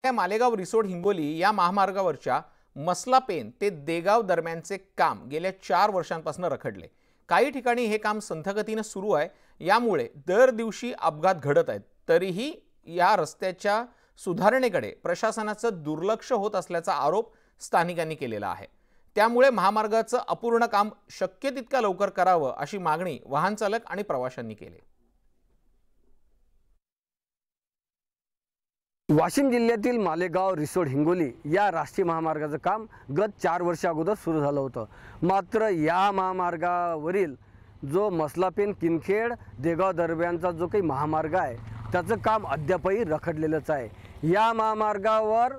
मालेगाव रिसोड हिंगोली या महामार्गावरच्या मसला पेन ते देगाव दरम्यानचे काम गेल्या 4 वर्षांपासून रखडले। काही ठिकाणी हे काम संथगतीने सुरू आहे, यामुळे दर दिवशी अपघात घडत आहेत। तरीही या रस्त्याच्या सुधारणेकडे प्रशासनाचं दुर्लक्ष होत असल्याचा आरोप स्थानिकांनी केलेला आहे। त्यामुळे महामार्गाचं अपूर्ण काम शक्य तितक्या लवकर करावं अशी मागणी वाहन चालक आणि प्रवाशांनी केली। वाशिम जिल्ह्यातील मालेगाव रिसोड हिंगोली या राष्ट्रीय महामार्गाचं काम गत 4 वर्ष अगोदर सुरू झालं होतं। मात्र या महामार्गावरील जो मसलापेन किनखेड देगाव दरम्यानचा जो काही महामार्ग आहे त्याचं काम अद्यापही रखडलेलंच आहे। या महामार्गावर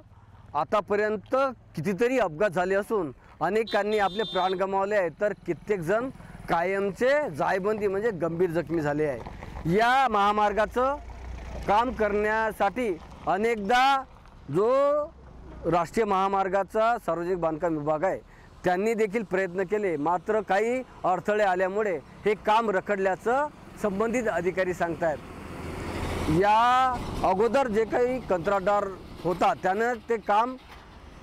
आतापर्यंत कितीतरी अपघात झाले असून अनेकांनी आपले प्राण गमावले आहेत, तर कित्येक जण कायमचे जायबंदी म्हणजे गंभीर जखमी झाले आहे। या महामार्गाचं काम करण्यासाठी अनेकदा जो राष्ट्रीय महामार्गाचा सार्वजनिक बांधकाम विभाग आहे त्यांनी देखील प्रयत्न केले, मात्र काही अडथळे आल्यामुळे हे काम रखडल्याचं संबंधित अधिकारी सांगतात। या अगोदर जे काही कंत्राटदार होता त्यानं ते काम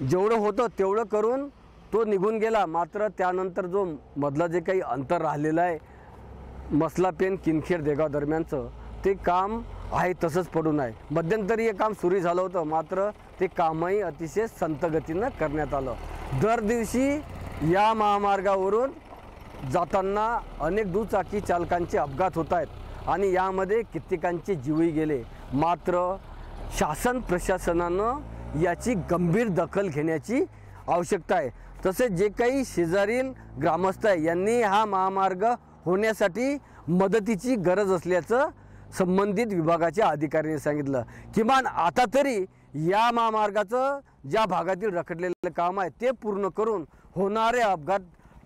जेवढं होतं तेवढं करून तो निघून गेला, मात्र त्यानंतर जो मधलं जे काही अंतर राहिलेलं आहे मसलापेन किनखेड देगाव दरम्यानचं ते काम आहे तसंच पडून आहे। मध्यंतरी हे काम सुरू झालं होतं, मात्र ते कामही अतिशय संथ गतीनं करण्यात आलं। दर दिवशी या महामार्गावरून जाताना अनेक दुचाकी चालकांचे अपघात होत आहेत आणि यामध्ये कित्येकांचे जीवही गेले। मात्र शासन प्रशासनानं याची गंभीर दखल घेण्याची आवश्यकता आहे। तसेच जे काही शेजारील ग्रामस्थ आहे यांनी हा महामार्ग होण्यासाठी मदतीची गरज असल्याचं संबंधित विभागाच्या अधिकाऱ्यांनी सांगितलं। किमान आता तरी या महामार्गाचं ज्या भागातील रखडलेलं काम आहे ते पूर्ण करून होणारे अपघात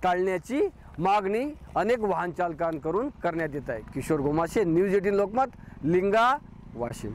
टाळण्याची मागणी अनेक वाहन चालकांकडून करण्यात येत आहे। किशोर गोमाशे, न्यूज 18 लोकमत, लिंगा, वाशिम।